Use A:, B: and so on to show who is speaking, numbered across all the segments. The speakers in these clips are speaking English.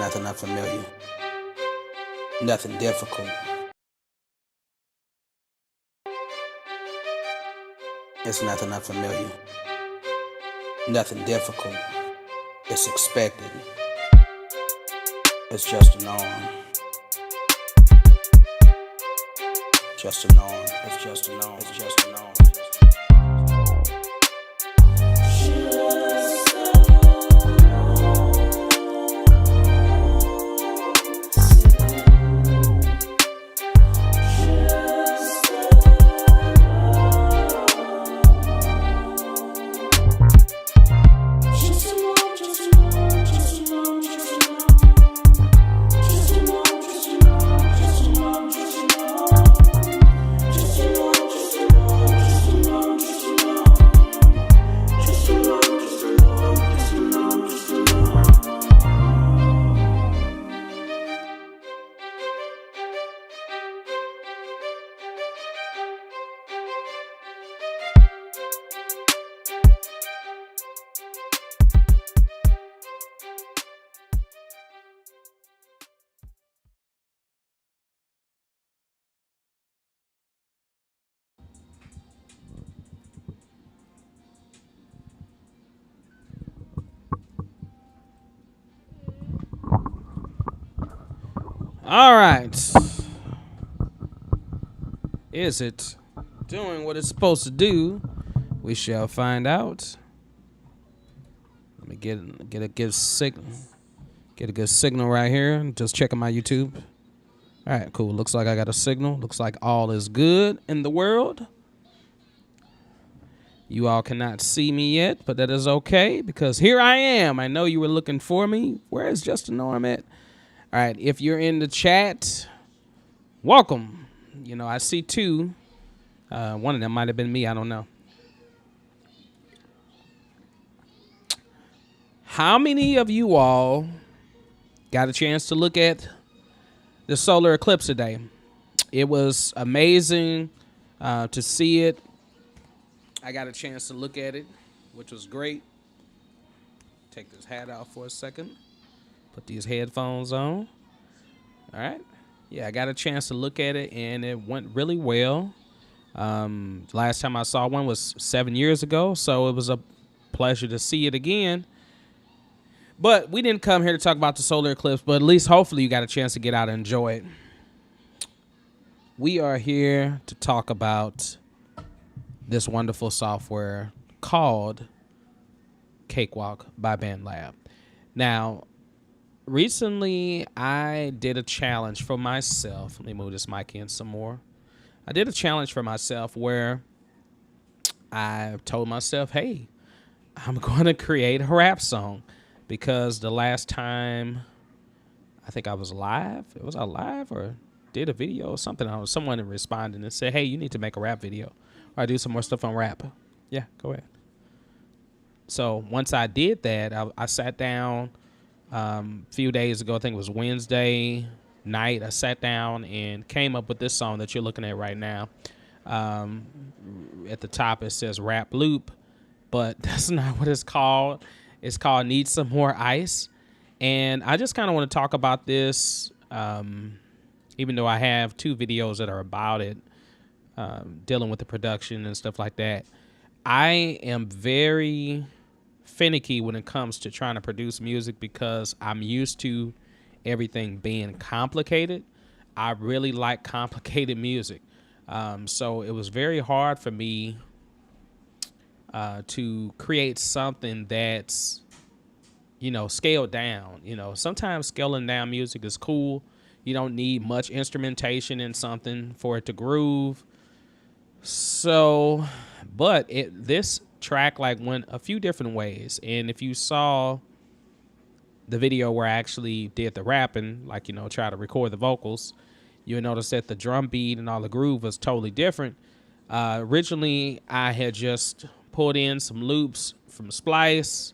A: nothing unfamiliar, nothing difficult. It's nothing unfamiliar, nothing difficult. It's expected. It's just a norm. Just a norm. It's just a norm. It's just a norm.
B: All right. Is it doing what it's supposed to do? We shall find out. Let me get a good signal. Get a good signal right here. Just checking my YouTube. All right, cool. Looks like I got a signal. Looks like all is good in the world. You all cannot see me yet, but that is okay because here I am. I know you were looking for me. Where is Just a Norm at? All right, if you're in the chat, welcome. You know, I see two. One of them might have been me. I don't know. How many of you all got a chance to look at the solar eclipse today? It was amazing to see it. I got a chance to look at it, which was great. Take this hat off for a second. Put these headphones on. All right. Yeah, I got a chance to look at it, and it went really well. Last time I saw one was 7 years ago, so it was a pleasure to see it again. But we didn't come here to talk about the solar eclipse, but at least hopefully you got a chance to get out and enjoy it. We are here to talk about this wonderful software called Cakewalk by Bandlab. Now, recently, I did a challenge for myself. Let me move this mic in some more. I did a challenge for myself where I told myself, hey, I'm going to create a rap song because the last time I think I was live, was I live or did a video or something? Someone responded and said, hey, you need to make a rap video or I do some more stuff on rap. Yeah, go ahead. So once I did that, I sat down a few days ago, I think it was Wednesday night. I sat down and came up with this song that you're looking at right now. At the top, it says Rap Loop, but that's not what it's called. It's called Need Some More Ice. And I just kind of want to talk about this, even though I have two videos that are about it, dealing with the production and stuff like that. I am very finicky when it comes to trying to produce music because I'm used to everything being complicated. I really like complicated music. So it was very hard for me to create something that's, you know, scaled down. You know, sometimes scaling down music is cool. You don't need much instrumentation in something for it to groove. So, but this track like went a few different ways, and if you saw the video where I actually did the rapping, like, you know, try to record the vocals, you'll notice that the drum beat and all the groove was totally different. Originally I had just pulled in some loops from Splice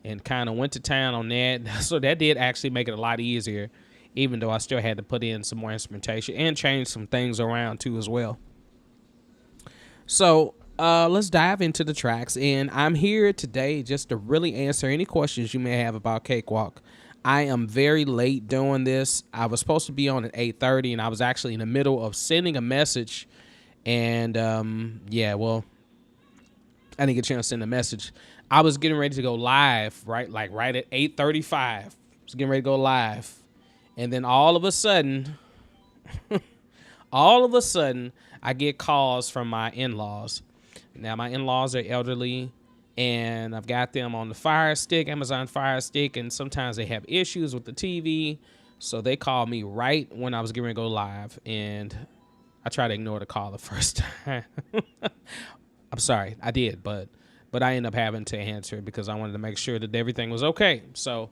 B: and kind of went to town on that, so that did actually make it a lot easier, even though I still had to put in some more instrumentation and change some things around too as well. So let's dive into the tracks, and I'm here today just to really answer any questions you may have about Cakewalk. I am very late doing this. I was supposed to be on at 8:30, and I was actually in the middle of sending a message. And yeah, well, I didn't get a chance to send a message. I was getting ready to go live, right? Like right at 8:35. I was getting ready to go live. And then all of a sudden, I get calls from my in-laws. Now, my in-laws are elderly, and I've got them on the Fire Stick, Amazon Fire Stick, and sometimes they have issues with the TV. So they called me right when I was getting ready to go live, and I tried to ignore the call the first time. I'm sorry, I did, but I ended up having to answer it because I wanted to make sure that everything was okay. So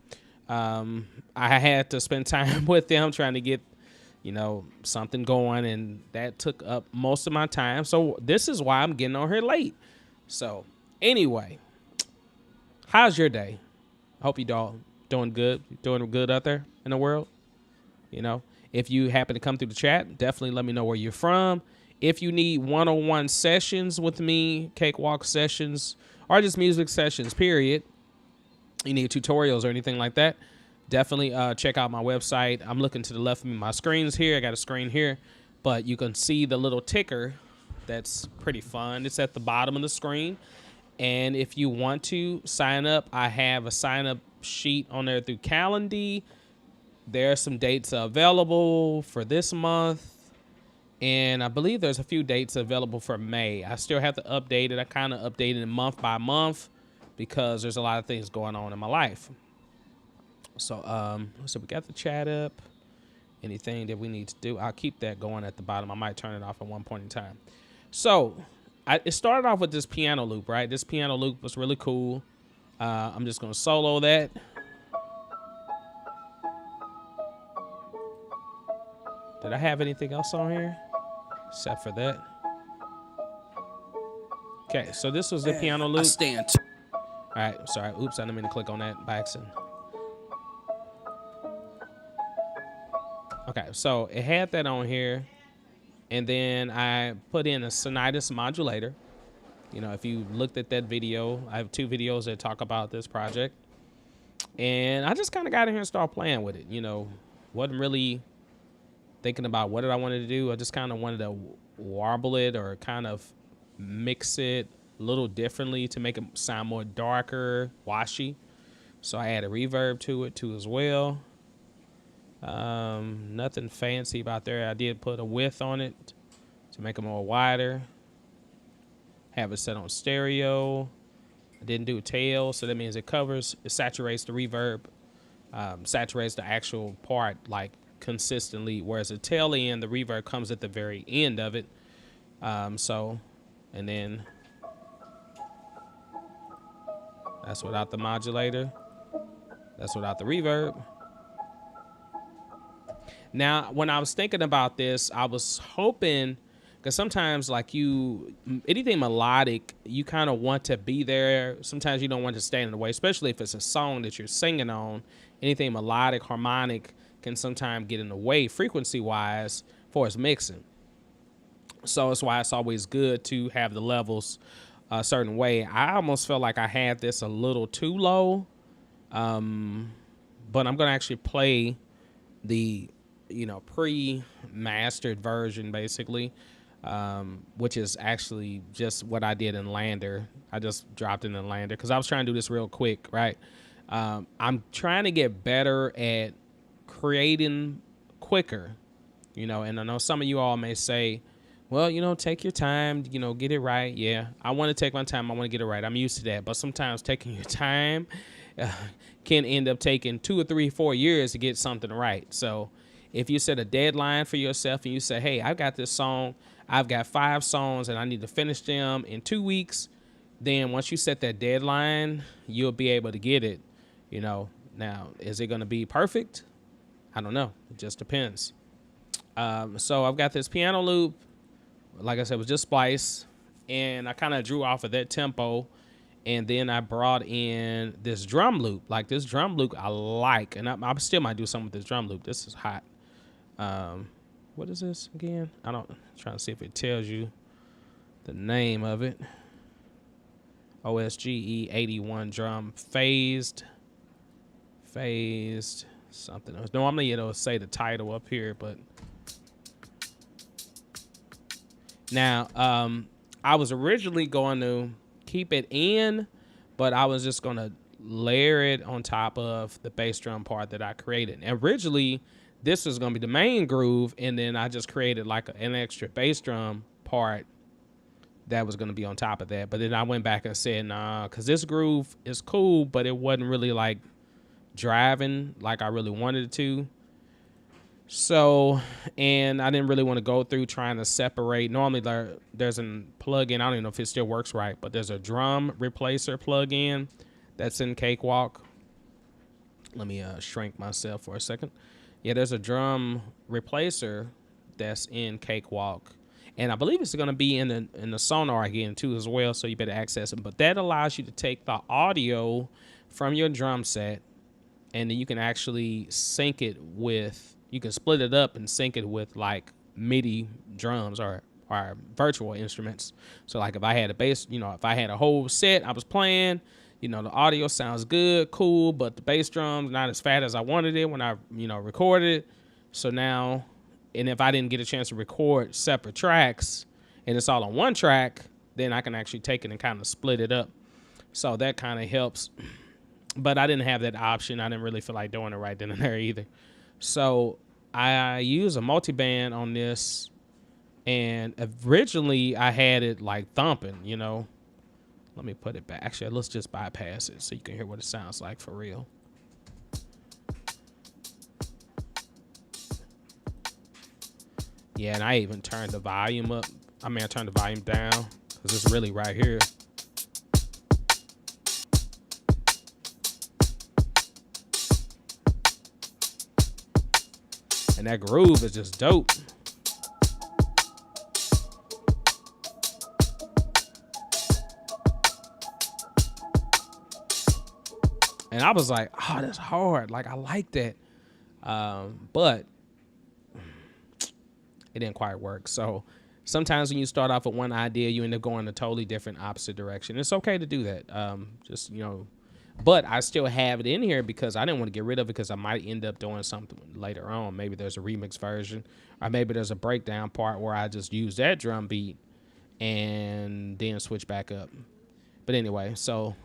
B: I had to spend time with them trying to get, something going, and that took up most of my time. So this is why I'm getting on here late. So anyway, how's your day? I hope you all doing good out there in the world. If you happen to come through the chat, definitely let me know where you're from. If you need one-on-one sessions with me, Cakewalk sessions, or just music sessions, period, you need tutorials or anything like that, definitely check out my website. I'm looking to the left of me. My screen's here. I got a screen here, but you can see the little ticker. That's pretty fun. It's at the bottom of the screen. And if you want to sign up, I have a sign-up sheet on there through Calendly. There are some dates available for this month. And I believe there's a few dates available for May. I still have to update it. I kind of update it month by month because there's a lot of things going on in my life. So, so we got the chat up. Anything that we need to do, I'll keep that going at the bottom. I might turn it off at one point in time. So, it started off with this piano loop, right? This piano loop was really cool. I'm just going to solo that. Did I have anything else on here? Except for that. Okay, so this was the piano loop. All right, sorry. Oops, I didn't mean to click on that by accident. Okay, so it had that on here. And then I put in a Sonitis modulator. If you looked at that video, I have 2 videos that talk about this project. And I just kind of got in here and started playing with it. Wasn't really thinking about what did I wanted to do. I just kind of wanted to warble it or kind of mix it a little differently to make it sound more darker, washy. So I added reverb to it too as well. Nothing fancy about there. I did put a width on it to make it more wider. Have it set on stereo. I didn't do a tail, so that means it saturates the reverb, saturates the actual part like consistently, whereas the tail end, the reverb comes at the very end of it. And then that's without the modulator. That's without the reverb. Now, when I was thinking about this, I was hoping, because sometimes like anything melodic, you kind of want to be there. Sometimes you don't want to stand in the way, especially if it's a song that you're singing on. Anything melodic, harmonic can sometimes get in the way frequency-wise for its mixing. So that's why it's always good to have the levels a certain way. I almost felt like I had this a little too low, but I'm going to actually play the pre-mastered version basically, which is actually just what I did in Lander. I just dropped it in Lander because I was trying to do this real quick, right? I'm trying to get better at creating quicker, and I know some of you all may say, well, take your time, get it right. Yeah, I want to take my time. I want to get it right. I'm used to that. But sometimes taking your time can end up taking 2 or 3, 4 years to get something right. So if you set a deadline for yourself and you say, hey, I've got this song, I've got 5 songs and I need to finish them in 2 weeks, then once you set that deadline, you'll be able to get it. Now, is it going to be perfect? I don't know. It just depends. So I've got this piano loop. Like I said, it was just splice, and I kind of drew off of that tempo, and then I brought in this drum loop. Like this drum loop I like, and I still might do something with this drum loop. This is hot. What is this again? I'm trying to see if it tells you the name of it. OSGE 81 drum phased phased something else. Normally it'll say the title up here, but now I was originally going to keep it in, but I was just going to layer it on top of the bass drum part that I created. And originally this was going to be the main groove, and then I just created like an extra bass drum part that was going to be on top of that. But then I went back and said, nah, because this groove is cool, but it wasn't really like driving like I really wanted it to. So, and I didn't really want to go through trying to separate. Normally there's a plug-in, I don't even know if it still works right, but there's a drum replacer plug-in that's in Cakewalk. Let me shrink myself for a second. Yeah, there's a drum replacer that's in Cakewalk. And I believe it's going to be in the Sonar again too as well, so you better access it. But that allows you to take the audio from your drum set, and then you can actually sync it with, you can split it up and sync it with like MIDI drums or virtual instruments. So like if I had a bass, if I had a whole set I was playing, the audio sounds good, cool, but the bass drum's not as fat as I wanted it when I, recorded it. So now, and if I didn't get a chance to record separate tracks and it's all on one track, then I can actually take it and kind of split it up. So that kind of helps. But I didn't have that option. I didn't really feel like doing it right then and there either. So I use a multiband on this, and originally I had it like thumping, Let me put it back. Actually, let's just bypass it so you can hear what it sounds like for real. Yeah, and I even turned the volume up. I turned the volume down because it's really right here. And that groove is just dope. And I was like, oh, that's hard. Like, I like that. But it didn't quite work. So sometimes when you start off with one idea, you end up going a totally different opposite direction. It's okay to do that. But I still have it in here because I didn't want to get rid of it because I might end up doing something later on. Maybe there's a remix version, or maybe there's a breakdown part where I just use that drum beat and then switch back up. But anyway, so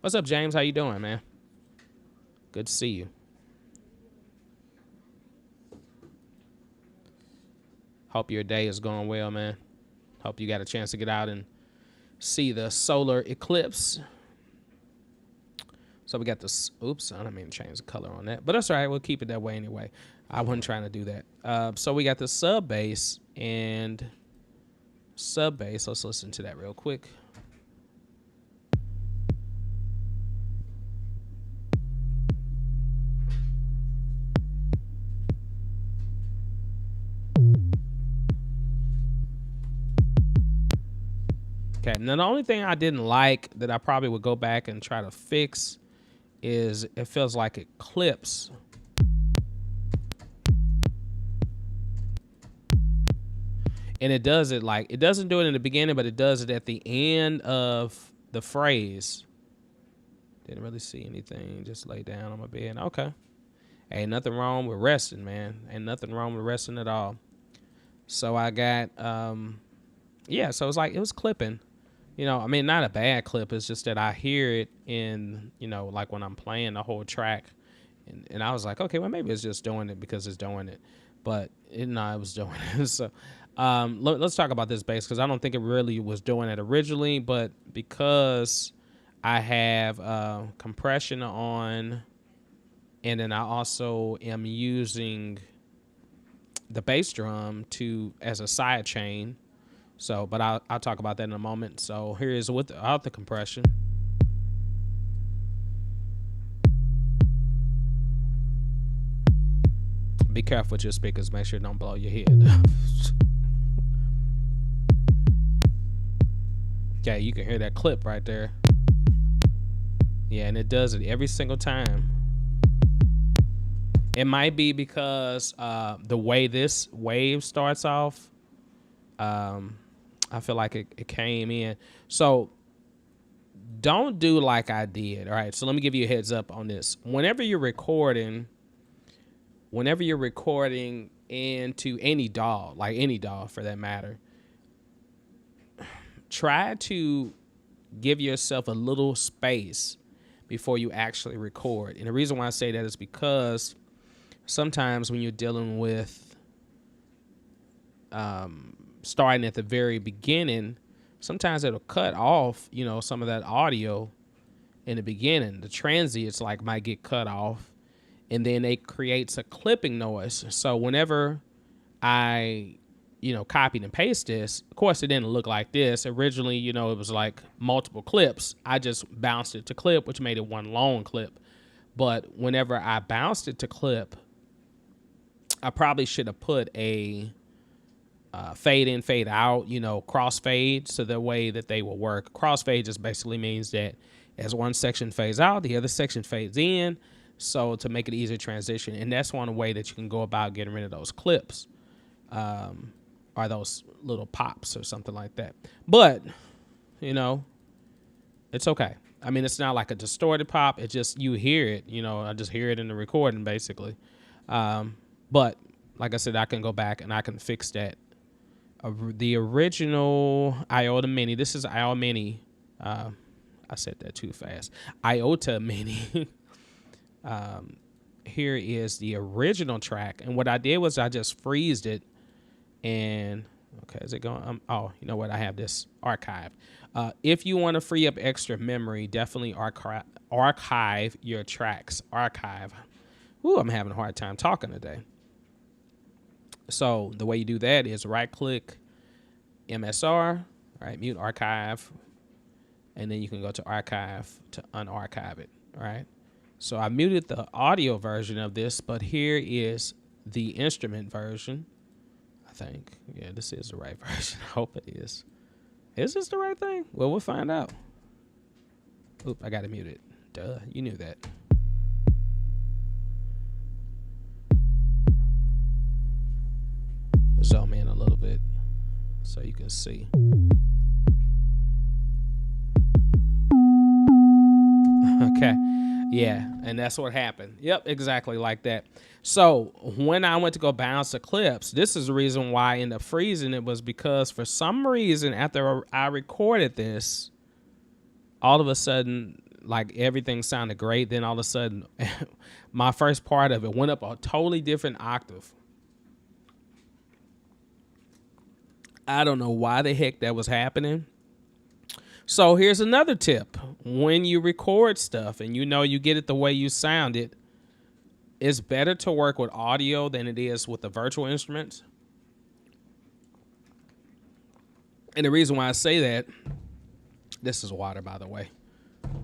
B: what's up, James? How you doing, man? Good to see you. Hope your day is going well, man. Hope you got a chance to get out and see the solar eclipse. So we got this. Oops, I don't mean to change the color on that, but that's all right. We'll keep it that way anyway. I wasn't trying to do that. So we got the sub bass and sub bass. Let's listen to that real quick. Okay, now the only thing I didn't like that I probably would go back and try to fix is it feels like it clips. And it does it like, it doesn't do it in the beginning, but it does it at the end of the phrase. Didn't really see anything, just lay down on my bed. Okay. Ain't nothing wrong with resting, man. Ain't nothing wrong with resting at all. So I got, yeah, so it's like, it was clipping. Not a bad clip. It's just that I hear it in, like when I'm playing the whole track. And I was like, okay, well, maybe it's just doing it because it's doing it. But it was doing it. So let's talk about this bass because I don't think it really was doing it originally. But because I have compression on, and then I also am using the bass drum as a side chain. So, but I'll talk about that in a moment. So here is without the compression. Be careful with your speakers. Make sure it don't blow your head. Okay, you can hear that clip right there. Yeah, and it does it every single time. It might be because the way this wave starts off, I feel like it came in. So don't do like I did. All right, so let me give you a heads up on this. Whenever you're recording into any DAW, like any DAW for that matter, try to give yourself a little space before you actually record. And the reason why I say that is because sometimes when you're dealing with starting at the very beginning, sometimes it'll cut off, some of that audio in the beginning. The transients might get cut off, and then it creates a clipping noise. So whenever I, copied and paste this, of course it didn't look like this. Originally, it was like multiple clips. I just bounced it to clip, which made it one long clip. But whenever I bounced it to clip, I probably should have put a fade in, fade out, crossfade, so the way that they will work. Crossfade just basically means that as one section fades out, the other section fades in, so to make it easier transition. And that's one way that you can go about getting rid of those clips, or those little pops or something like that. But, it's okay. I mean, it's not like a distorted pop. It's just, you hear it, I just hear it in the recording basically. But like I said, I can go back and I can fix that. The original Iota Mini, this is Iota Mini. I said that too fast. Iota Mini. Here is the original track. And what I did was I just freezed it. And, okay, is it going? Oh, you know what? I have this archived. If you want to free up extra memory, definitely archive your tracks. Archive. Ooh, I'm having a hard time talking today. So the way you do that is right-click MSR, right? Mute archive, and then you can go to archive to unarchive it, right? So I muted the audio version of this, but here is the instrument version. I think, yeah, this is the right version. I hope it is. Is this the right thing? Well, we'll find out. Oop, I got to mute it. Duh, you knew that. Zoom in a little bit so you can see. Okay. Yeah, and that's what happened. Yep, exactly like that. So when I went to go bounce the clips, this is the reason why I ended up freezing it, was because for some reason after I recorded this, all of a sudden, like, everything sounded great. Then all of a sudden, my first part of it went up a totally different octave. I don't know why the heck that was happening. So here's another tip. When you record stuff and you get it the way you sound it, it's better to work with audio than it is with the virtual instruments. And the reason why I say that, this is water, by the way,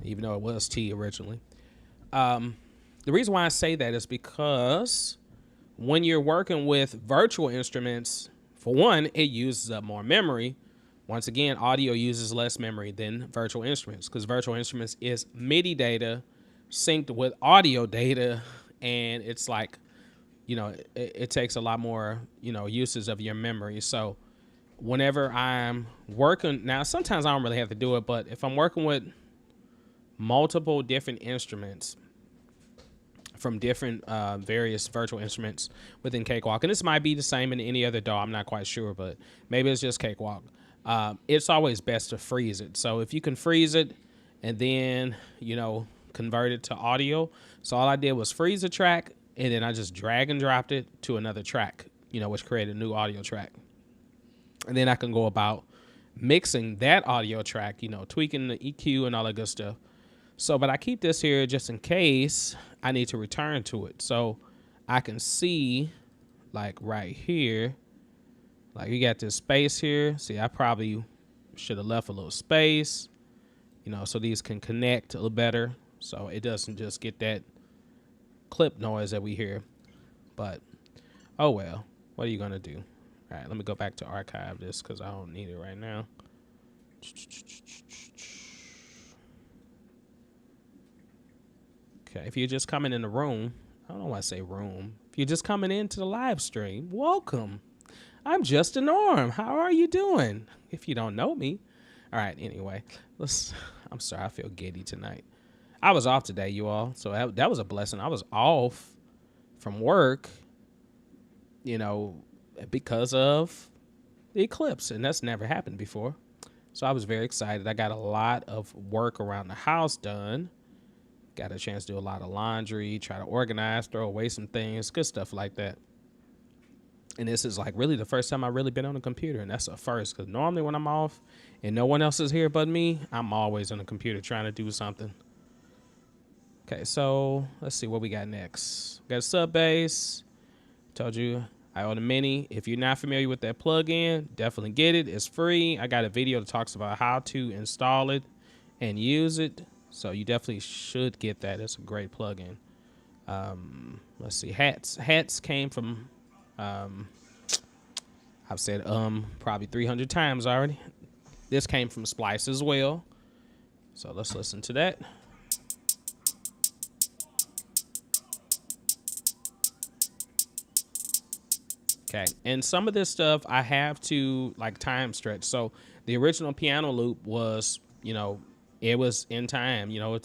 B: even though it was tea originally. The reason why I say that is because when you're working with virtual instruments, for one, it uses up more memory. Once again, audio uses less memory than virtual instruments, because virtual instruments is MIDI data synced with audio data, and it's like, it takes a lot more, uses of your memory. So whenever I'm working, now sometimes I don't really have to do it, but if I'm working with multiple different instruments from different various virtual instruments within Cakewalk, and this might be the same in any other DAW, I'm not quite sure, but maybe it's just Cakewalk. It's always best to freeze it. So if you can freeze it and then, convert it to audio. So all I did was freeze the track, and then I just drag and dropped it to another track, which created a new audio track. And then I can go about mixing that audio track, tweaking the EQ and all that good stuff. So, but I keep this here just in case I need to return to it. So I can see, like, right here, like, you got this space here. See, I probably should have left a little space, so these can connect a little better, so it doesn't just get that clip noise that we hear. But, oh well, what are you going to do? All right, let me go back to archive this because I don't need it right now. Okay, if you're just coming in the room, I don't know why I say room. If you're just coming into the live stream, welcome. I'm just a Norm. How are you doing? If you don't know me. All right, anyway, I'm sorry, I feel giddy tonight. I was off today, you all, so that was a blessing. I was off from work, you know, because of the eclipse, and that's never happened before. So I was very excited. I got a lot of work around the house done. Got a chance to do a lot of laundry, try to organize, throw away some things, good stuff like that. And this is like really the first time I've really been on a computer, and that's a first, because normally when I'm off and no one else is here but me, I'm always on the computer trying to do something. Okay, so let's see what we got next. We got sub bass. Told you I own a mini. If you're not familiar with that plugin, definitely get it. It's free. I got a video that talks about how to install it and use it. So you definitely should get that. It's a great plugin. Let's see. Hats came from, I've said probably 300 times already. This came from Splice as well. So let's listen to that. Okay, and some of this stuff I have to like time stretch. So the original piano loop was, you know, it was in time. You know,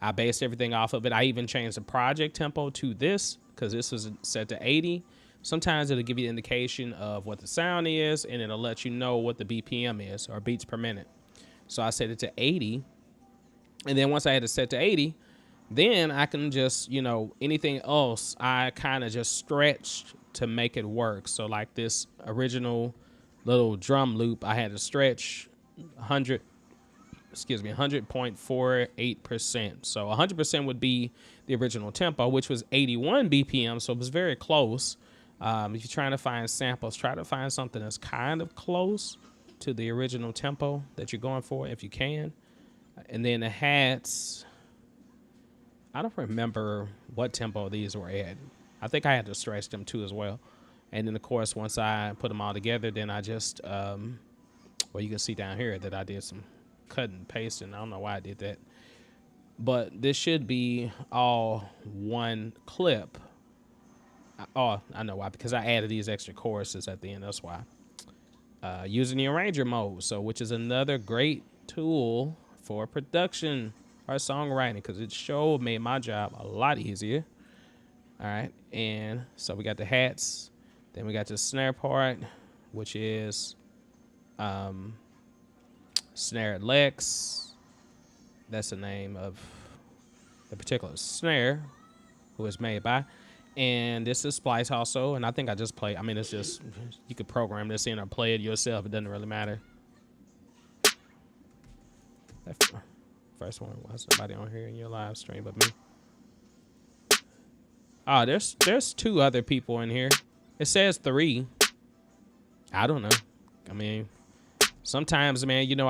B: I based everything off of it. I even changed the project tempo to this because this was set to 80. Sometimes it'll give you an indication of what the sound is, and it'll let you know what the BPM is, or beats per minute. So I set it to 80, and then once I had it set to 80, then I can just, you know, anything else I kind of just stretched to make it work. So like this original little drum loop, I had to stretch 100.48%. So 100% would be the original tempo, which was 81 BPM. So it was very close. If you're trying to find samples, try to find something that's kind of close to the original tempo that you're going for if you can. And then the hats, I don't remember what tempo these were at. I think I had to stretch them too as well. And then, of course, once I put them all together, then I just, well, you can see down here that I did some cutting and pasting. I don't know why I did that. But this should be all one clip. Oh, I know why. Because I added these extra choruses at the end. That's why. Using the arranger mode, so which is another great tool for production or songwriting, because it sure made my job a lot easier. All right, and so we got the hats, then we got the snare part, which is Snare Lex. That's the name of the particular snare, who is made by. And this is Splice also, and I think I just play. I mean, it's just, you could program this in or play it yourself. It doesn't really matter. That first one was somebody on here in your live stream but me. Oh, there's two other people in here. It says 3. I don't know. I mean, sometimes, man, you know,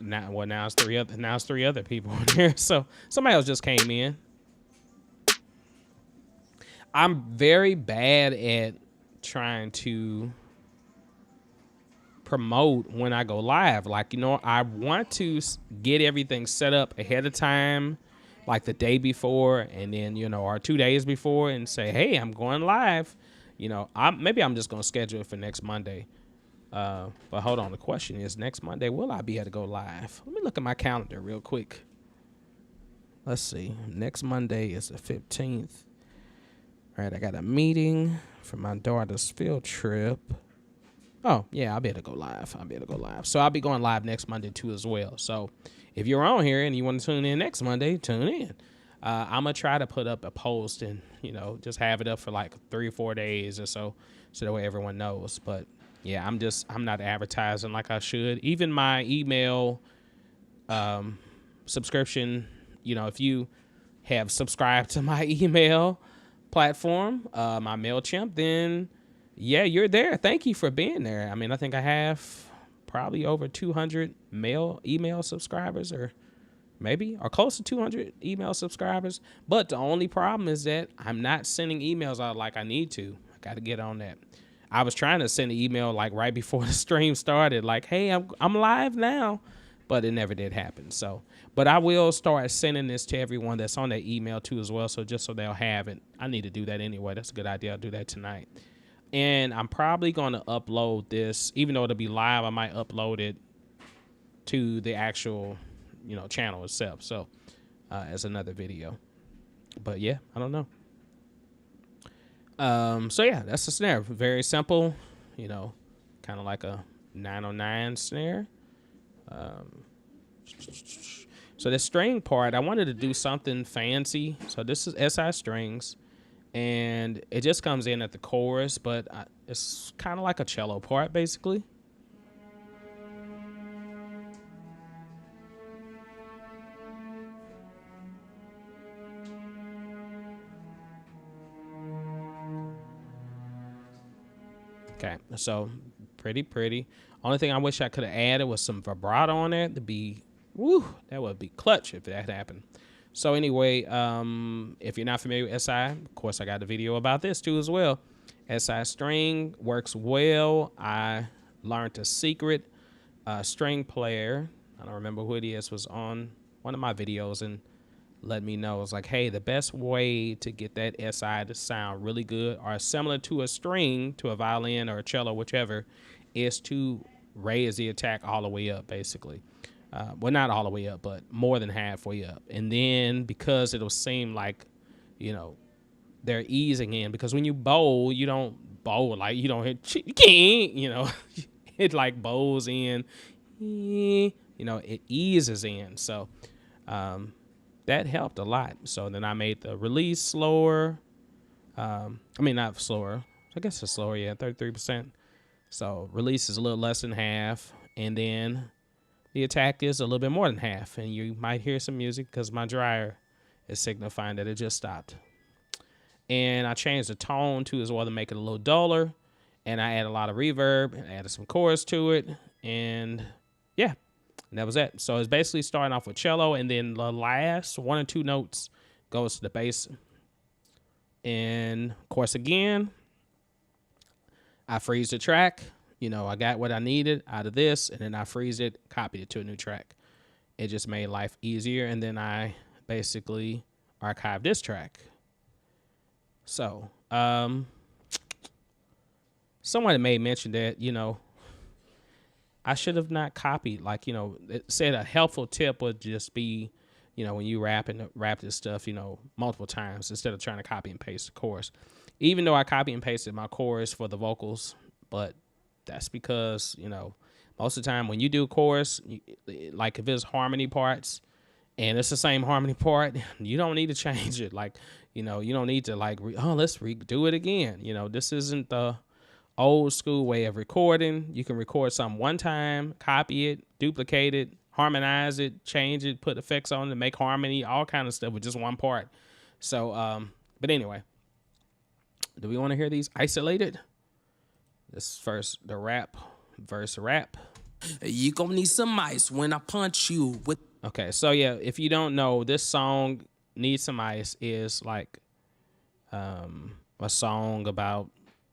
B: now it's three other people in here. So somebody else just came in. I'm very bad at trying to promote when I go live. Like, you know, I want to get everything set up ahead of time, like the day before, and then, you know, or 2 days before, and say, hey, I'm going live. You know, maybe I'm just going to schedule it for next Monday. But hold on. The question is, next Monday, will I be able to go live? Let me look at my calendar real quick. Let's see. Next Monday is the 15th. All right, I got a meeting for my daughter's field trip. Oh, yeah, I'll be able to go live. So I'll be going live next Monday, too, as well. So if you're on here and you want to tune in next Monday, tune in. I'm going to try to put up a post and, you know, just have it up for like 3 or 4 days or so that way everyone knows. But, yeah, I'm not advertising like I should. Even my email subscription, you know, if you have subscribed to my email platform, my MailChimp, then yeah, you're there. Thank you for being there. I mean, I think I have probably over 200 email subscribers, or close to 200 email subscribers. But the only problem is that I'm not sending emails out like I need to. I got to get on that. I was trying to send an email like right before the stream started, like, hey, I'm live now. But it never did happen. So, but I will start sending this to everyone that's on that email too as well. So just so they'll have it. I need to do that anyway. That's a good idea. I'll do that tonight. And I'm probably going to upload this, even though it'll be live, I might upload it to the actual channel itself. So as another video. But yeah, I don't know. So yeah, that's the snare. Very simple, kind of like a 909 snare. So the string part, I wanted to do something fancy. So this is SI strings, and it just comes in at the chorus, but it's kind of like a cello part, basically. Okay, so pretty. Only thing I wish I could have added was some vibrato on it to be, that would be clutch if that happened. So anyway, if you're not familiar with SI, of course I got a video about this too as well. SI string works well. I learned a secret string player. I don't remember who it is, was on one of my videos and let me know. It's like, hey, the best way to get that SI to sound really good or similar to a string, to a violin or a cello, whichever, is to raise the attack all the way up, basically. Well, not all the way up, but more than halfway up. And then because it'll seem like, they're easing in, because when you bowl, you don't bowl like you don't hit, it like bowls in, it eases in. So, that helped a lot. So then I made the release slower. Not slower. I guess it's slower, yeah, 33%. So release is a little less than half. And then the attack is a little bit more than half. And you might hear some music because my dryer is signifying that it just stopped. And I changed the tone too as well to make it a little duller. And I added a lot of reverb and added some chorus to it. And yeah. And that was it. So it's basically starting off with cello, and then the last 1 or 2 notes goes to the bass. And of course, again, I freeze the track. I got what I needed out of this, and then I freeze it, copied it to a new track. It just made life easier. And then I basically archived this track. So, someone may mention that, I should have not copied. Like, it said a helpful tip would just be, when you rap this stuff, multiple times instead of trying to copy and paste the chorus. Even though I copy and pasted my chorus for the vocals, but that's because, most of the time when you do a chorus, like if it's harmony parts and it's the same harmony part, you don't need to change it. Like, you don't need to let's redo it again. This isn't the old school way of recording. You can record something one time, copy it, duplicate it, harmonize it, change it, put effects on it, make harmony, all kind of stuff with just one part. So, but anyway, do we want to hear these isolated? This first, the rap, verse rap.
A: You gonna need some ice when I punch you with.
B: Okay, so yeah, if you don't know, this song, Need Some Ice, is like a song about,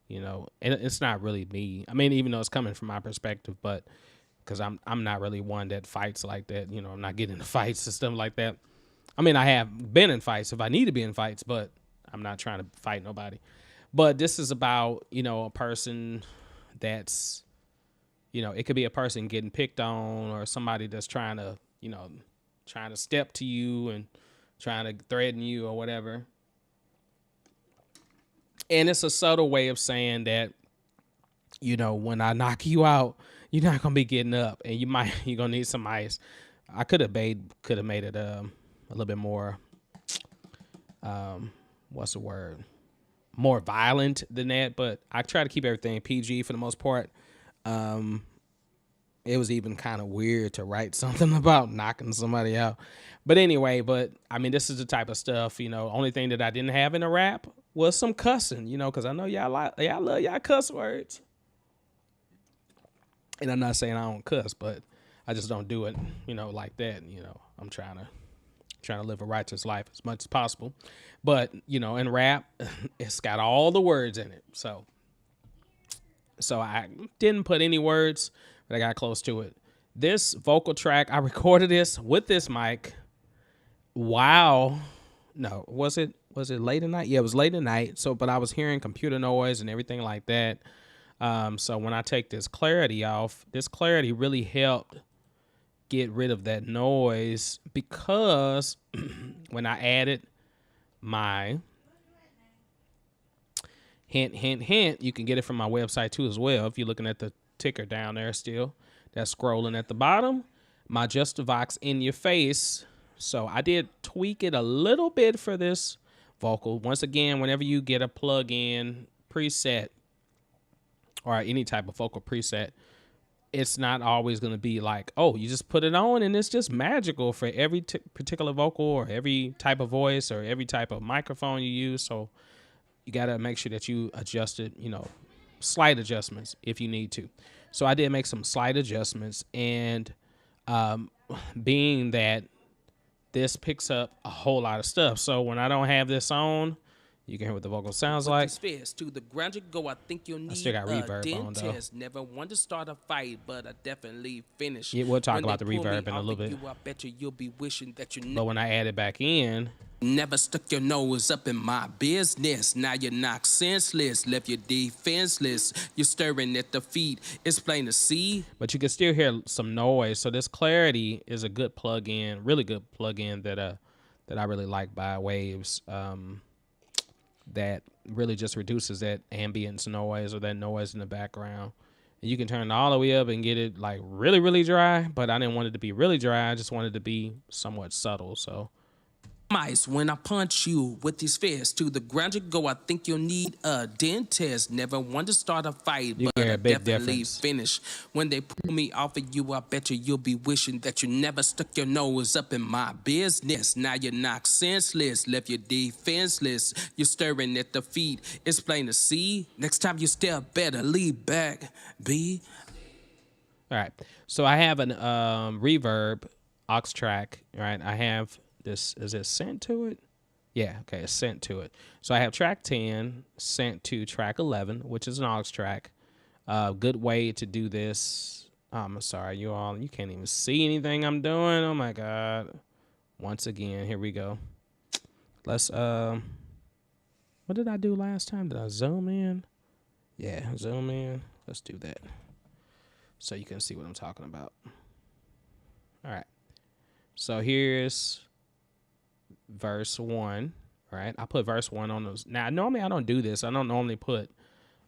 B: and it's not really me. Even though it's coming from my perspective, but because I'm not really one that fights like that. I'm not getting into fights and stuff like that. I have been in fights if I need to be in fights, but I'm not trying to fight nobody. But this is about, a person that's, it could be a person getting picked on, or somebody that's trying to step to you and trying to threaten you or whatever. And it's a subtle way of saying that, when I knock you out, you're not gonna be getting up, and you're gonna need some ice. I could have made it a little bit more, what's the word? More violent than that, but I try to keep everything PG for the most part. It was even kind of weird to write something about knocking somebody out. But anyway, this is the type of stuff, only thing that I didn't have in a rap was some cussing, because I know y'all love y'all cuss words. And I'm not saying I don't cuss, but I just don't do it, like that. I'm trying to live a righteous life as much as possible. But, in rap, it's got all the words in it. So I didn't put any words, but I got close to it. This vocal track, I recorded this with this mic. Wow. No, was it late at night? Yeah, it was late at night. So, but I was hearing computer noise and everything like that. So when I take this clarity off, this clarity really helped get rid of that noise because when I added my hint, you can get it from my website too as well. If you're looking at the ticker down there still, that's scrolling at the bottom, my Justivox in your face. So I did tweak it a little bit for this vocal. Once again, whenever you get a plug-in preset or any type of vocal preset, it's not always going to be like, oh, you just put it on and it's just magical for every particular vocal or every type of voice or every type of microphone you use. So you got to make sure that you adjust it, you know, slight adjustments if you need to. So I did make some slight adjustments, and being that this picks up a whole lot of stuff. So when I don't have this on, you can hear what the vocal sounds like.
C: To the ground you go, I think you'll need
B: I still got reverb on though.
C: Never want to start a fight, but I definitely finish.
B: Yeah, we'll talk about the reverb in a little bit.
C: I bet you'll be wishing that you
B: But when I add it back in,
C: never stuck your nose up in my business. Now you're knocked senseless, left you defenseless. You're stirring at the feet. It's plain to see.
B: But you can still hear some noise. So this Clarity is a good plug-in, really good plug-in that I really like by Waves. That really just reduces that ambience noise or that noise in the background. And you can turn it all the way up and get it like really, really dry. But I didn't want it to be really dry. I just wanted it to be somewhat subtle. So
C: mice when I punch you with these fists to the ground you go. I think you'll need a dentist. Never want to start a fight,
B: you
C: but
B: hear
C: I
B: a big
C: definitely
B: difference.
C: finish. When they pull me off of you, I bet you'll be wishing that you never stuck your nose up in my business. Now you're knocked senseless, left you defenseless. You're stirring at the feet. It's plain to see. Next time you step, better leave back, B.
B: All right. So I have an reverb aux track, right? I have this, is it sent to it? Yeah, okay, it's sent to it. So I have track 10 sent to track 11, which is an aux track. Good way to do this. I'm sorry, you can't even see anything I'm doing. Oh my God. Once again, here we go. Let's, what did I do last time? Did I zoom in? Yeah, zoom in. Let's do that so you can see what I'm talking about. All right. So here's verse 1, right? I put verse 1 on those. Now, normally I don't do this. I don't normally put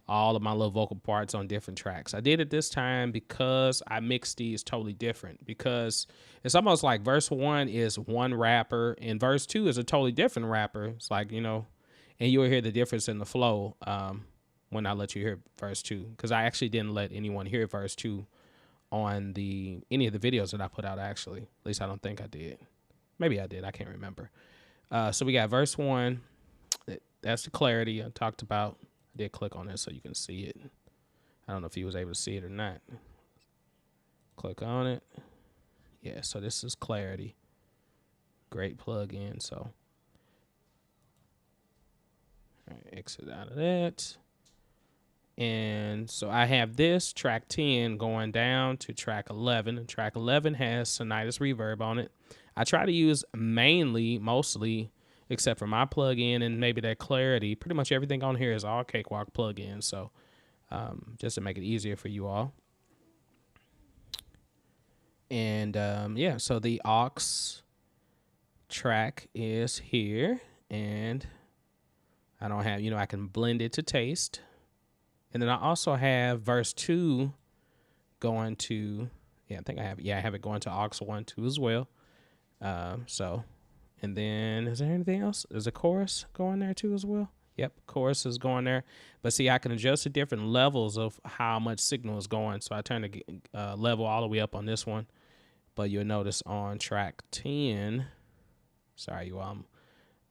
B: all of my little vocal parts on different tracks. I did it this time because I mixed these totally different, because it's almost like verse 1 is one rapper and verse 2 is a totally different rapper. It's like, you know, and you'll hear the difference in the flow when I let you hear verse 2, because I actually didn't let anyone hear verse 2 on any of the videos that I put out, actually. At least I don't think I did. Maybe I did. I can't remember. So we got verse 1. That's the Clarity I talked about. I did click on it so you can see it. I don't know if you was able to see it or not. Click on it. Yeah, so this is Clarity. Great plug-in. So all right, exit out of that. And so I have this track 10 going down to track 11. And track 11 has Sonitis reverb on it. I try to use mostly, except for my plugin and maybe that Clarity. Pretty much everything on here is all Cakewalk plugins. So just to make it easier for you all. And yeah, so the aux track is here. And I don't have, I can blend it to taste. And then I also have verse 2 going to, I have it going to aux 1, 2 as well. So, and then is there anything else? Is a chorus going there too as well? Yep, chorus is going there. But see, I can adjust the different levels of how much signal is going. So I turn the level all the way up on this one. But you'll notice on track 10, sorry, you all,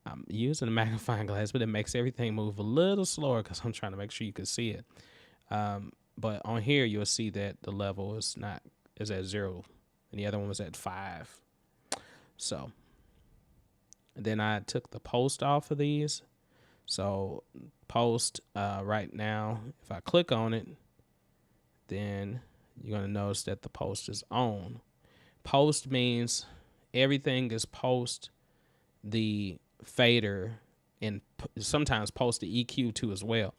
B: I'm using a magnifying glass, but it makes everything move a little slower because I'm trying to make sure you can see it. But on here, you'll see that the level is at 0, and the other one was at 5. So, and then I took the post off of these. So post right now, if I click on it, then you're going to notice that the post is on. Post means everything is post the fader and sometimes post the EQ too as well.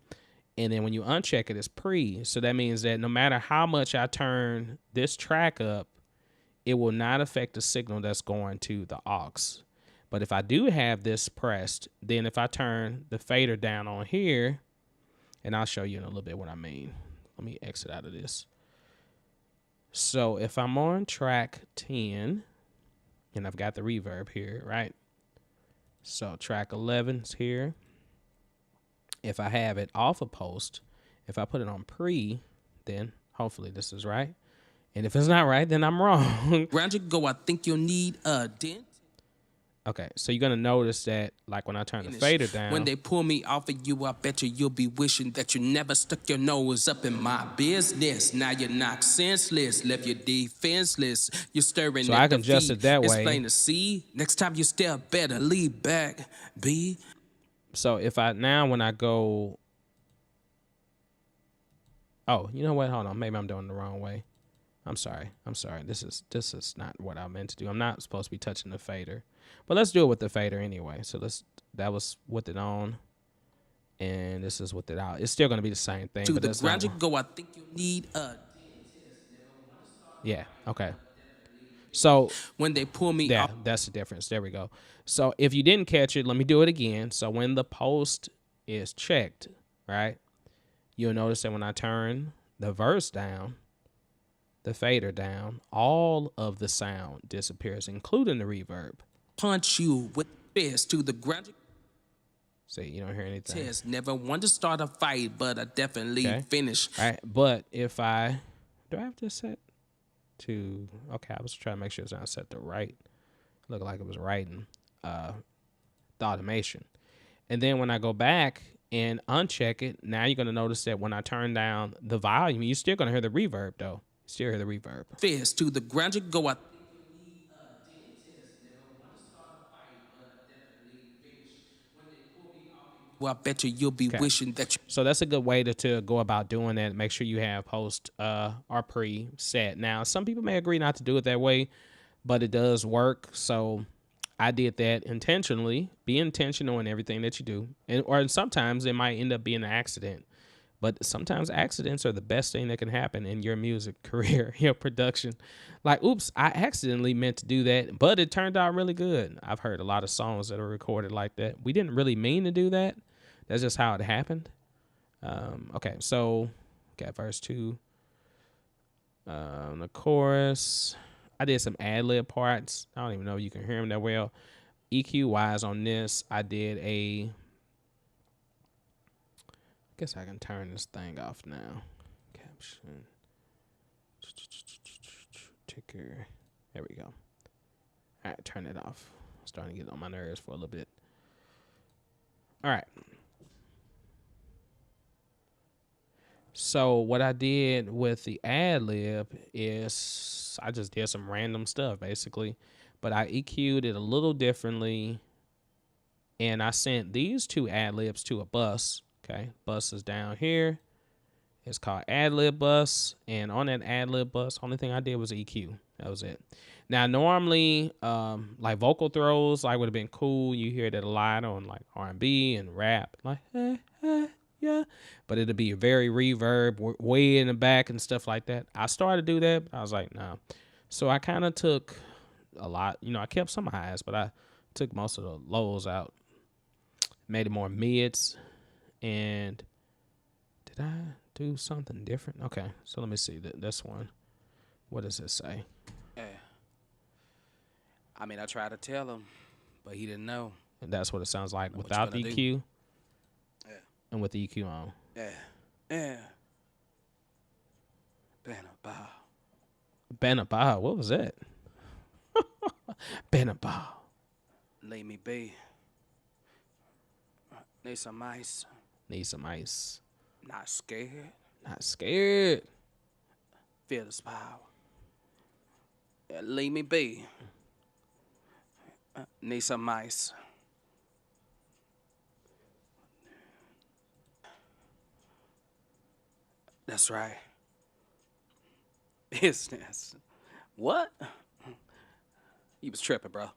B: And then when you uncheck it, it's pre. So that means that no matter how much I turn this track up, it will not affect the signal that's going to the aux. But if I do have this pressed, then if I turn the fader down on here, and I'll show you in a little bit what I mean. Let me exit out of this. So if I'm on track 10, and I've got the reverb here, right? So track 11's here. If I have it off of post, if I put it on pre, then hopefully this is right. And if it's not right, then I'm wrong.
C: Round you go, I think you'll need a dent.
B: Okay, so you're going to notice that, like, when I turn the fader down.
C: When they pull me off of you, I bet you'll be wishing that you never stuck your nose up in my business. Now you're knocked senseless, left you defenseless. You're stirring
B: So
C: at
B: I can
C: the
B: adjust
C: feet.
B: it that way.
C: It's plain to see. Next time you step, better leave back, B.
B: So if I, now when I go, oh, you know what? Hold on. Maybe I'm doing it the wrong way. I'm sorry. This is not what I meant to do. I'm not supposed to be touching the fader. But let's do it with the fader anyway. So that was with it on. And this is with it out. It's still going to be the same thing.
C: To
B: but
C: the ground you go, I think you need a.
B: Yeah, okay. So
C: When they pull me
B: yeah,
C: off.
B: that's the difference. There we go. So if you didn't catch it, let me do it again. So when the post is checked, right, you'll notice that when I turn the verse down, the fader down, all of the sound disappears, including the reverb.
C: Punch you with fist to the ground.
B: See, you don't hear anything.
C: Test never want to start a fight, but I definitely
B: Okay.
C: finish.
B: All right, but if I, do I have this set to, okay, I was trying to make sure it's not set to right. Looked like it was writing the automation. And then when I go back and uncheck it, now you're going to notice that when I turn down the volume, you're still going to hear the reverb, though. You still hear the reverb.
C: Fist to the ground you go. I Well, I bet you'll be wishing that you.
B: So that's a good way to go about doing that. Make sure you have post or pre set. Now, some people may agree not to do it that way, but it does work. So I did that intentionally. Be intentional in everything that you do. Or sometimes it might end up being an accident. But sometimes accidents are the best thing that can happen in your music career, your production. Like, oops, I accidentally meant to do that, but it turned out really good. I've heard a lot of songs that are recorded like that. We didn't really mean to do that. That's just how it happened. Okay, so got verse 2. The chorus. I did some ad-lib parts. I don't even know if you can hear them that well. EQ-wise on this, I did a... I guess I can turn this thing off now. Caption. Ticker. There we go. All right, turn it off. Starting to get on my nerves for a little bit. All right. So what I did with the ad-lib is I just did some random stuff, basically. But I EQ'd it a little differently. And I sent these two ad-libs to a bus. Okay, bus is down here. It's called ad-lib bus. And on that ad-lib bus, only thing I did was EQ. That was it. Now, normally, like vocal throws, like would have been cool. You hear that a lot on like R&B and rap. Like, yeah. But it'll be very reverb, way in the back and stuff like that. I started to do that. But I was like, no. So I kind of took a lot. You know, I kept some highs, but I took most of the lows out. Made it more mids. And did I do something different? Okay, so let me see this one. What does it say?
A: Yeah. I mean, I tried to tell him, but he didn't know.
B: And that's what it sounds like
A: What
B: without the
A: you gonna
B: EQ
A: Yeah.
B: and with the EQ on.
A: Yeah. Bandlab.
B: Bandlab, what was that? Bandlab.
A: Leave me be. Need some ice.
B: Need some ice.
A: Not scared.
B: Not scared.
A: Feel this power. Yeah, leave me be. Need some ice. That's right. Business. What? You was tripping, bro.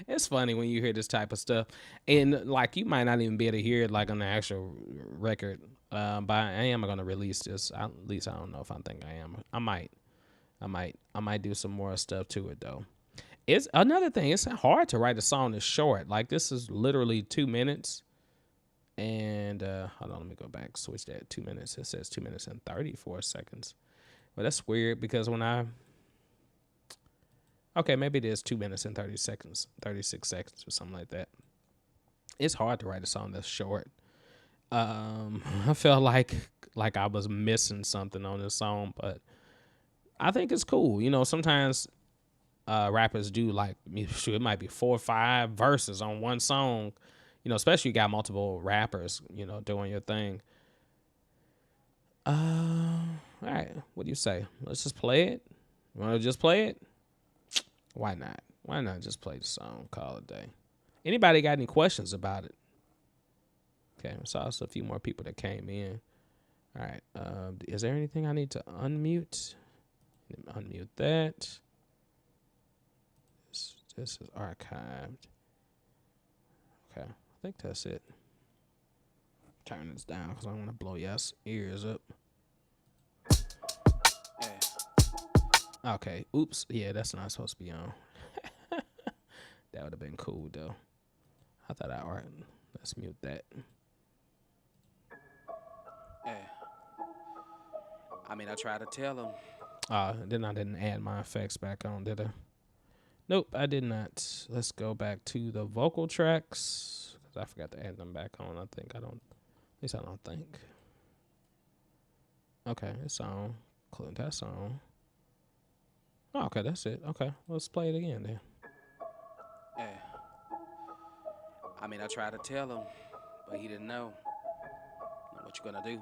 B: It's funny when you hear this type of stuff. And like you might not even be able to hear it like on the actual record But I am gonna release this. At least I don't know if I think I am. I might do some more stuff to it though. It's another thing. It's hard to write a song that's short. Like this is literally 2 minutes. And hold on, let me go back. Switch that 2 minutes. It says 2 minutes and 34 seconds. But that's weird because okay, maybe it is 2 minutes and 30 seconds, 36 seconds or something like that. It's hard to write a song that's short. I felt like I was missing something on this song, but I think it's cool. You know, sometimes rappers do like, it might be 4 or 5 verses on one song. You know, especially you got multiple rappers, you know, doing your thing. All right, what do you say? Let's just play it. You want to just play it? Why not? Why not just play the song, call it a day? Anybody got any questions about it? Okay, I saw a few more people that came in. All right, is there anything I need to unmute? Unmute that. This is archived. Okay, I think that's it. Turn this down because I don't want to blow y'all's ears up. Okay, oops. Yeah, that's not supposed to be on. That would have been cool, though. I thought all right, let's mute that.
C: I mean, I tried to tell him.
B: Then I didn't add my effects back on, did I? Nope, I did not. Let's go back to the vocal tracks because I forgot to add them back on. At least I don't think. Okay, it's on. That's on. Oh, okay, that's it. Okay, let's play it again then.
C: I mean, I tried to tell him, but he didn't know. What you gonna do?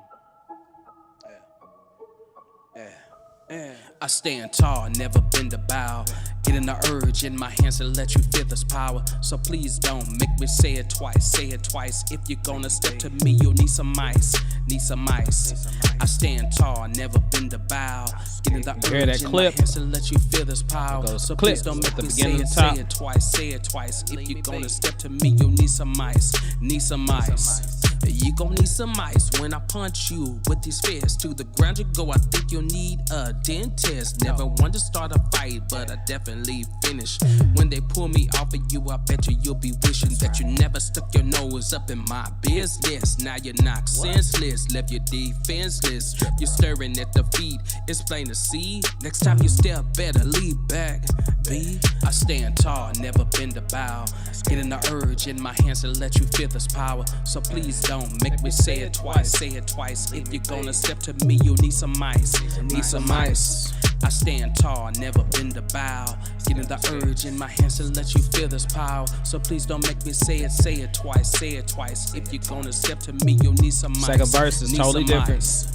C: I stand tall, never bend to bow. Getting the urge in my hands to let you feel this power. So please don't make me say it twice. Say it twice. If you're gonna step to me, you'll need some ice. Need some ice. I stand tall, never bend to bow. Getting the urge in my hands to let you feel this power. So please don't make me say it twice. Say it twice. If you're gonna step to me, you'll need some ice. Need some ice. You gon' need some ice when I punch you with these fists. To the ground you go, I think you'll need a dentist. Never wanted to start a fight, but I definitely finish. When they pull me off of you, I bet you'll be wishing that you never stuck your nose up in my business. Now you're knocked senseless, left you defenseless. You're staring at the feet, it's plain to see. Next time you step, better lean back, B. I stand tall, never bend to bow. Getting the urge in my hands to let you feel this power. So please don't make me say it twice. Say it twice. If you're gonna step to me, you'll need some ice. Need some ice. I stand tall, never bend to bow. Getting the urge in my hands to let you feel this power. So please don't make me say it twice. Say it twice. If you're gonna step to me, you'll need some ice.
B: Second verse is totally different.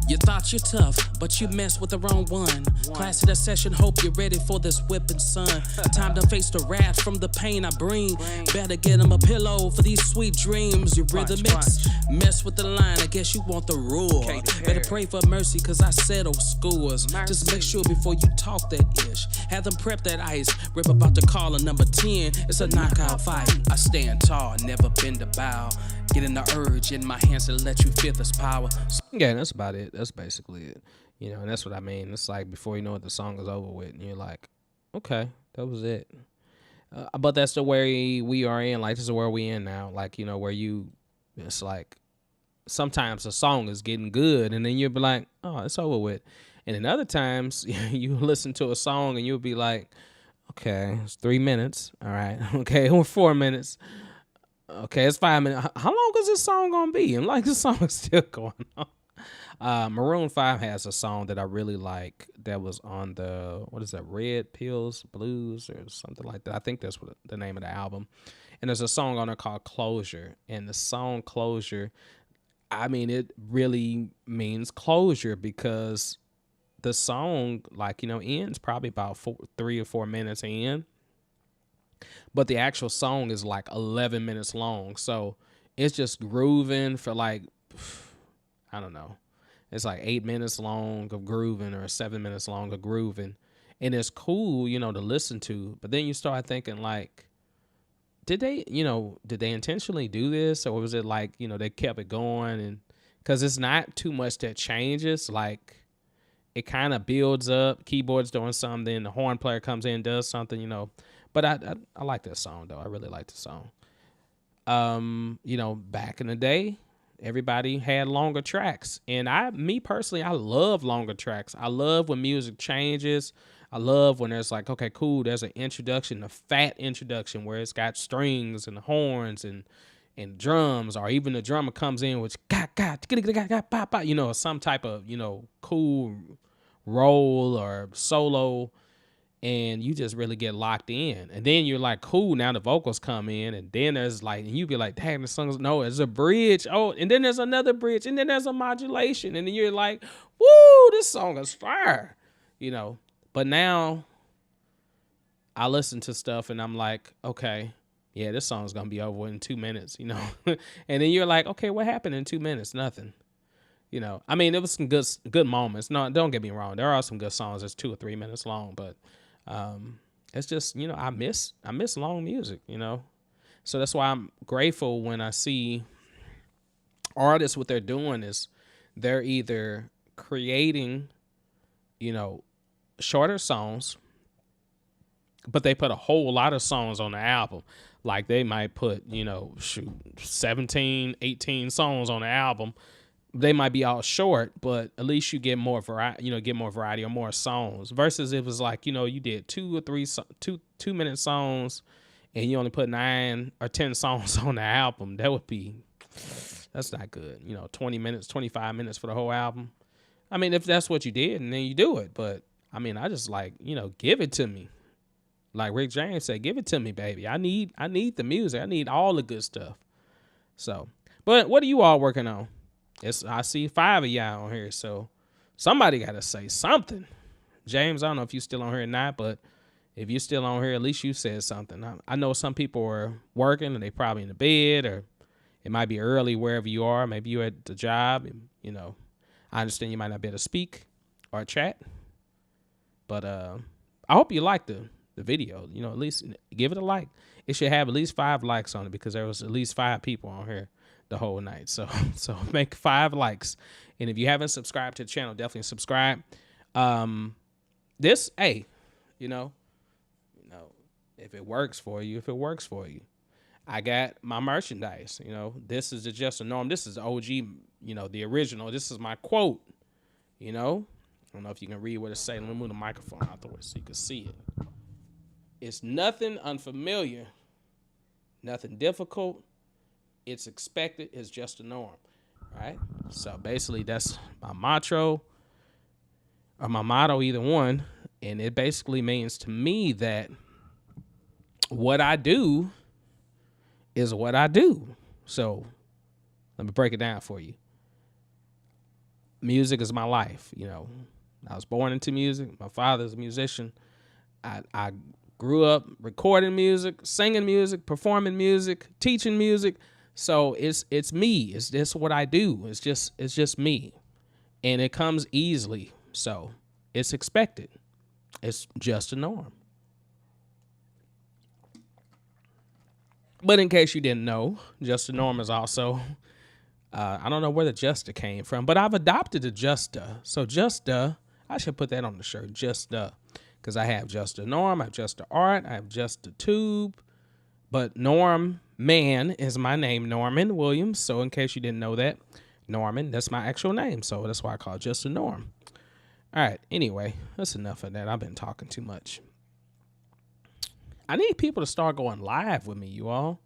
C: You thought you're tough, but you messed with the wrong one. Class of the session, hope you're ready for this whipping sun. Time to face the wrath from the pain I bring. Better get him a pillow for these sweet dreams. Your rhythm mess with the line, I guess you want the rule. Better pray for mercy, cause I settle scores. Just make sure before you talk that ish. Have them prep that ice, rip about the caller number 10. It's a knockout fight. I stand tall, never bend to bow. Getting the urge in my hands to let you feel this power.
B: Yeah, that's about it. That's basically it. You know, and that's what I mean. It's like before you know it, the song is over with, and you're like, okay, that was it. But that's the way we are in. Like, this is where we in now. Like, you know, where it's like sometimes a song is getting good, and then you'll be like, oh, it's over with. And then other times you listen to a song and you'll be like, okay, it's 3 minutes. All right. Okay, or 4 minutes. Okay, it's 5 minutes. How long is this song gonna be? And like, this song is still going on. Maroon 5 has a song that I really like that was on the, what is that, Red Pills Blues or something like that. I think that's what the name of the album. And there's a song on there called Closure. And the song Closure, I mean, it really means closure because the song, like, you know, ends probably about 3 or 4 minutes in. But the actual song is like 11 minutes long. So it's just grooving for like, I don't know. It's like 8 minutes long of grooving or 7 minutes long of grooving. And it's cool, you know, to listen to. But then you start thinking like, did they intentionally do this? Or was it like, you know, they kept it going and because it's not too much that changes. Like, it kind of builds up. Keyboard's doing something. The horn player comes in, does something, you know. But I like this song, though. I really like the song. You know, back in the day, everybody had longer tracks. And me personally, I love longer tracks. I love when music changes. I love when there's like, okay, cool, there's an introduction, a fat introduction where it's got strings and horns and drums, or even the drummer comes in with you know, some type of, you know, cool roll or solo, and you just really get locked in. And then you're like, cool, now the vocals come in, and then there's like, and you be like, dang, the song's, no, it's a bridge. Oh, and then there's another bridge, and then there's a modulation, and then you're like, woo, this song is fire, you know. But now I listen to stuff and I'm like, okay, yeah, this song's going to be over in 2 minutes, you know. And then you're like, okay, what happened in 2 minutes? Nothing. You know, I mean, it was some good moments. No, don't get me wrong. There are some good songs that's 2 or 3 minutes long, but it's just, you know, I miss long music, you know. So that's why I'm grateful when I see artists, what they're doing is they're either creating, you know, shorter songs, but they put a whole lot of songs on the album. Like they might put, you know, 17, 18 songs on the album. They might be all short, but at least you get more variety, you know, or more songs, versus it was like, you know, you did 2 or 3 2-minute songs and you only put 9 or 10 songs on the album. That's not good. You know, 20 minutes, 25 minutes for the whole album. I mean, if that's what you did, and then you do it, but I mean, I just like, you know, give it to me. Like Rick James said, give it to me, baby. I need the music. I need all the good stuff. So, but what are you all working on? I see 5 of y'all on here, so somebody got to say something. James, I don't know if you still on here or not, but if you're still on here, at least you said something. I know some people are working and they probably in the bed, or it might be early wherever you are. Maybe you're at the job, and, you know, I understand you might not be able to speak or chat, but I hope you like the video. You know, at least give it a like. It should have at least 5 likes on it because there was at least 5 people on here the whole night. So make 5 likes. And if you haven't subscribed to the channel, definitely subscribe. Hey, you know, if it works for you, I got my merchandise. You know, this is the Just a Norm. This is the OG, you know, the original. This is my quote, you know. I don't know if you can read what it says. Let me move the microphone out the way so you can see it. It's nothing unfamiliar, nothing difficult. It's expected. It's just a norm. All right. So basically, that's my motto, or my motto, either one. And it basically means to me that what I do is what I do. So let me break it down for you. Music is my life. You know, I was born into music. My father's a musician. I grew up recording music, singing music, performing music, teaching music. So it's me. It's just what I do. It's just me. And it comes easily. So it's expected. It's just a norm. But in case you didn't know, just a norm is also, I don't know where the Justa came from, but I've adopted the Justa. So Justa, I should put that on the shirt, Justa. Because I have Just a Norm, I have Just a Art, I have Just a Tube. But Norm Man is my name, Norman Williams. So in case you didn't know that, Norman, that's my actual name. So that's why I call it Just a Norm. All right, anyway, that's enough of that. I've been talking too much. I need people to start going live with me, you all.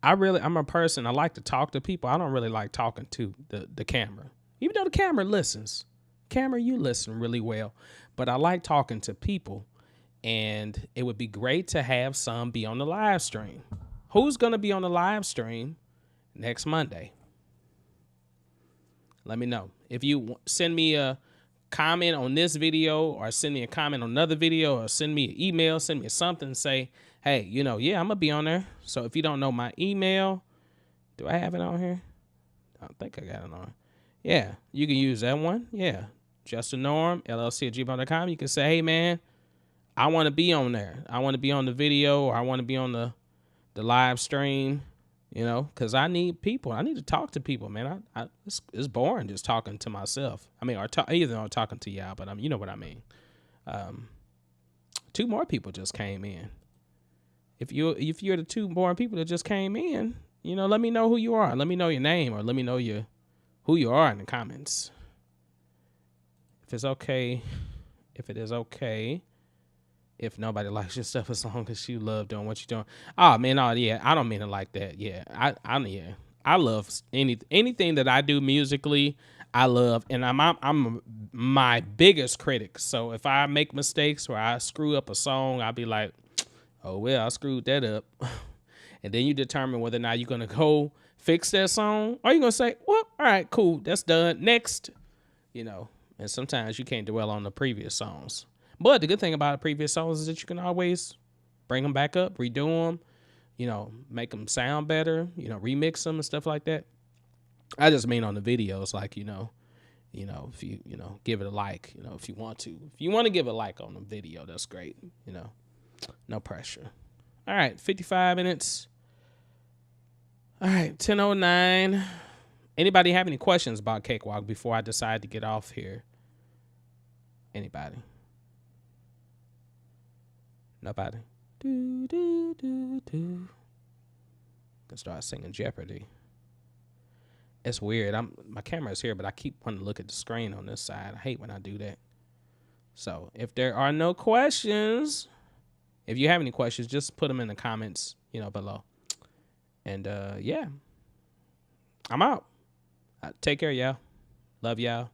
B: I'm a person, I like to talk to people. I don't really like talking to the camera. Even though the camera listens. Camera, you listen really well. But I like talking to people, and it would be great to have some be on the live stream. Who's going to be on the live stream next Monday? Let me know. If you send me a comment on this video, or send me a comment on another video, or send me an email, send me something, say, hey, you know, yeah, I'm going to be on there. So if you don't know my email, do I have it on here? I don't think I got it on. Yeah, you can use that one. Yeah. Just a Norm, LLC@gmail.com. You can say, hey, man, I want to be on there. I want to be on the video, or I want to be on the live stream. You know, because I need people. I need to talk to people, man. It's boring just talking to myself. I mean, either I'm talking to y'all, but you know what I mean. 2 more people just came in. If you're the 2 boring people that just came in, you know, let me know who you are. Let me know your name, or let me know who you are in the comments. If it's okay, if it is okay, if nobody likes your stuff as long as you love doing what you're doing. Oh man, yeah, I don't mean it like that. Yeah, I love anything that I do musically. I love, and I'm my biggest critic. So if I make mistakes or I screw up a song, I'll be like, oh well, I screwed that up. And then you determine whether or not you're gonna go fix that song, or you're gonna say, well, all right, cool, that's done. Next, you know. And sometimes you can't dwell on the previous songs. But the good thing about previous songs is that you can always bring them back up, redo them, you know, make them sound better, you know, remix them and stuff like that. I just mean on the videos, like, you know, if you give it a like, you know, if you want to give a like on the video, that's great. You know, no pressure. All right. 55 minutes. All right. 10:09. Anybody have any questions about Cakewalk before I decide to get off here? Anybody? Nobody. Do, do, do, do. Can start singing Jeopardy. It's weird. My camera's here, but I keep wanting to look at the screen on this side. I hate when I do that. So if there are no questions, if you have any questions, just put them in the comments, you know, below. And yeah, I'm out. Take care, y'all. Love y'all.